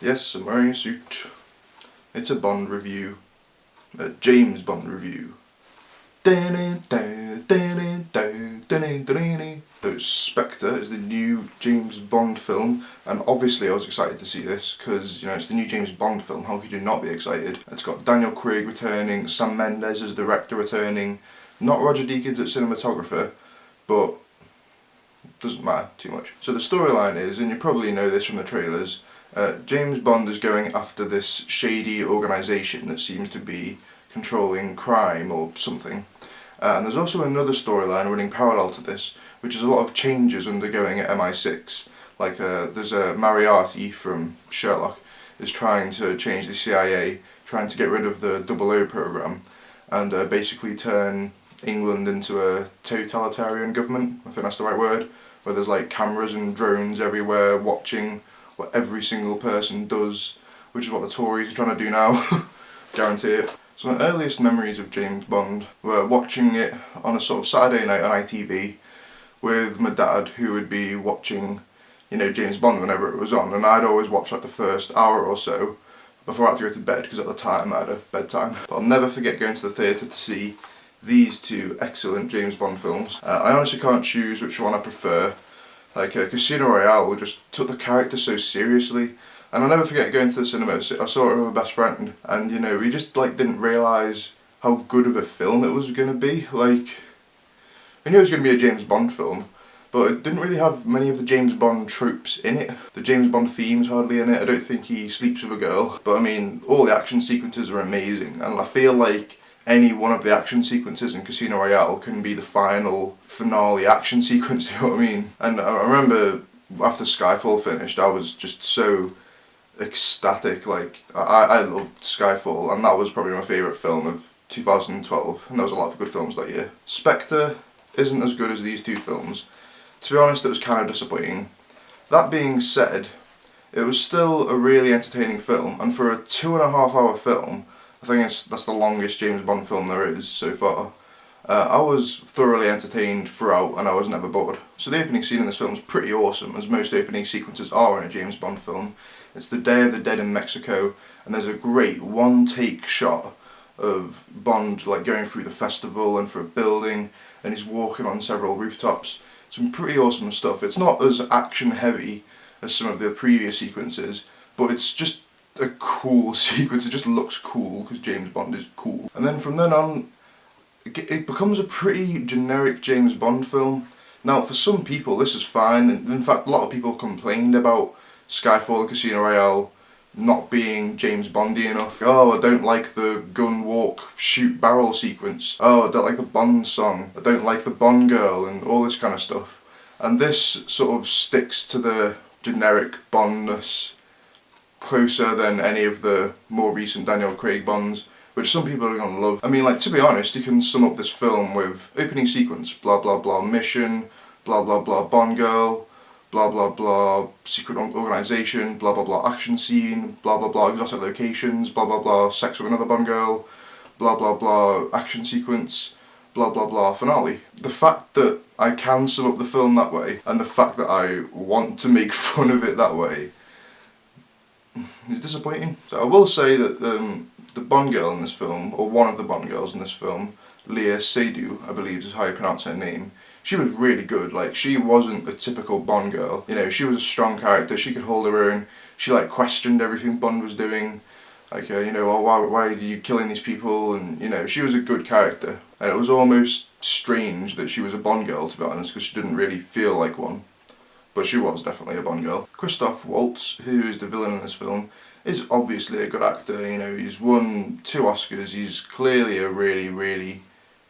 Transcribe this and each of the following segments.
Yes, I'm wearing a suit. It's a Bond review. A James Bond review. So Spectre is the new James Bond film, and obviously I was excited to see this because, you know, it's the new James Bond film. How could you not be excited? It's got Daniel Craig returning, Sam Mendes as director returning, not Roger Deakins as cinematographer, but doesn't matter too much. So the storyline is, and you probably know this from the trailers, James Bond is going after this shady organisation that seems to be controlling crime or something. And there's also another storyline running parallel to this, which is a lot of changes undergoing at MI6. Like there's a Moriarty from Sherlock is trying to change the CIA, trying to get rid of the 00 program, and basically turn England into a totalitarian government. I think that's the right word. Where there's like cameras and drones everywhere watching what every single person does, which is what the Tories are trying to do now. Guarantee it. So my earliest memories of James Bond were watching it on a sort of Saturday night on ITV with my dad, who would be watching, you know, James Bond whenever it was on, and I'd always watch like the first hour or so before I had to go to bed, because at the time I had a bedtime. But I'll never forget going to the theatre to see these two excellent James Bond films. I honestly can't choose which one I prefer. Like Casino Royale just took the character so seriously, and I'll never forget going to the cinema. I saw it with my best friend, and you know, we just like didn't realise how good of a film it was going to be. Like, I knew it was going to be a James Bond film, but it didn't really have many of the James Bond tropes in it. The James Bond theme's hardly in it. I don't think he sleeps with a girl, but I mean, all the action sequences are amazing, and I feel like any one of the action sequences in Casino Royale can be the final finale action sequence, you know what I mean? And I remember after Skyfall finished, I was just so ecstatic. Like, I loved Skyfall, and that was probably my favourite film of 2012, and there was a lot of good films that year. Spectre isn't as good as these two films. To be honest, it was kind of disappointing. That being said, it was still a really entertaining film, and for a 2.5 hour film, I think that's the longest James Bond film there is so far. I was thoroughly entertained throughout, and I was never bored. So the opening scene in this film is pretty awesome, as most opening sequences are in a James Bond film. It's the Day of the Dead in Mexico, and there's a great one-take shot of Bond like going through the festival and through a building, and he's walking on several rooftops. Some pretty awesome stuff. It's not as action-heavy as some of the previous sequences, but it's just a cool sequence. It just looks cool because James Bond is cool. And then from then on, it becomes a pretty generic James Bond film. Now, for some people this is fine, and in fact a lot of people complained about Skyfall and Casino Royale not being James Bondy enough. Oh, I don't like the gun walk shoot barrel sequence. Oh, I don't like the Bond song. I don't like the Bond girl, and all this kind of stuff. And this sort of sticks to the generic Bondness closer than any of the more recent Daniel Craig Bonds, which some people are going to love. I mean, like, to be honest, you can sum up this film with opening sequence, blah blah blah mission, blah blah blah Bond girl, blah blah blah secret organisation, blah blah blah action scene, blah blah blah exotic locations, blah blah blah sex with another Bond girl, blah blah blah action sequence, blah blah blah finale. The fact that I can sum up the film that way, and the fact that I want to make fun of it that way, is disappointing. So I will say that the Bond girl in this film, or one of the Bond girls in this film, Leah Seydoux, I believe is how you pronounce her name, she was really good. Like, she wasn't a typical Bond girl. You know, she was a strong character, she could hold her own, she like questioned everything Bond was doing. Like, you know, oh, why are you killing these people? And, you know, she was a good character. And it was almost strange that she was a Bond girl, to be honest, because she didn't really feel like one. But she was definitely a Bond girl. Christoph Waltz, who is the villain in this film, is obviously a good actor. You know, he's won 2 Oscars, he's clearly a really, really,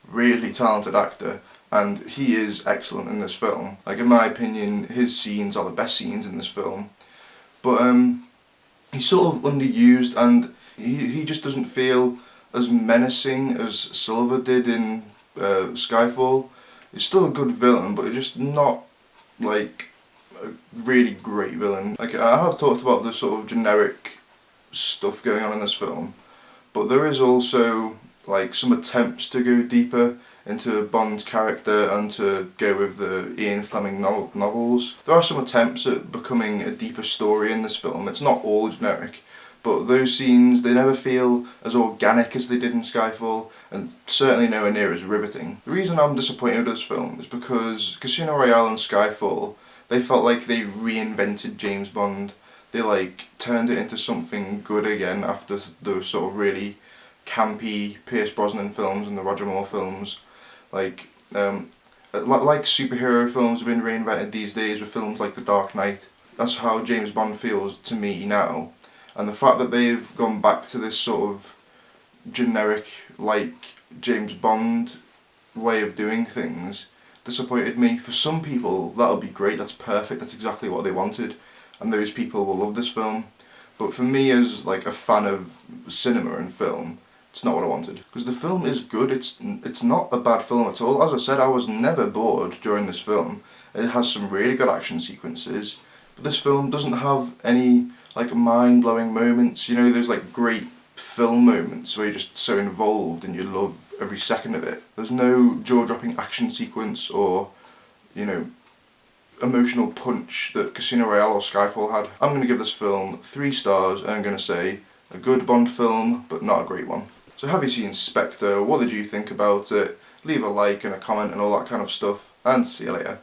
really talented actor, and he is excellent in this film. Like, in my opinion, his scenes are the best scenes in this film. But he's sort of underused, and he just doesn't feel as menacing as Silva did in Skyfall. He's still a good villain, but he's just not like a really great villain. Like, I have talked about the sort of generic stuff going on in this film, but there is also like some attempts to go deeper into Bond's character and to go with the Ian Fleming novels. There are some attempts at becoming a deeper story in this film. It's not all generic, but those scenes, they never feel as organic as they did in Skyfall, and certainly nowhere near as riveting. The reason I'm disappointed with this film is because Casino Royale and Skyfall, they felt like they reinvented James Bond. They like turned it into something good again after the sort of really campy Pierce Brosnan films and the Roger Moore films. Like superhero films have been reinvented these days with films like The Dark Knight. That's how James Bond feels to me now. And the fact that they've gone back to this sort of generic, like, James Bond way of doing things disappointed me. For some people, that'll be great, that's perfect, that's exactly what they wanted, and those people will love this film. But for me, as like a fan of cinema and film, it's not what I wanted. Because the film is good, it's not a bad film at all. As I said, I was never bored during this film. It has some really good action sequences, but this film doesn't have any like mind-blowing moments. You know, there's like great film moments where you're just so involved and you love every second of it. There's no jaw-dropping action sequence or, you know, emotional punch that Casino Royale or Skyfall had. I'm going to give this film 3 stars, and I'm going to say a good Bond film, but not a great one. So have you seen Spectre? What did you think about it? Leave a like and a comment and all that kind of stuff, and see you later.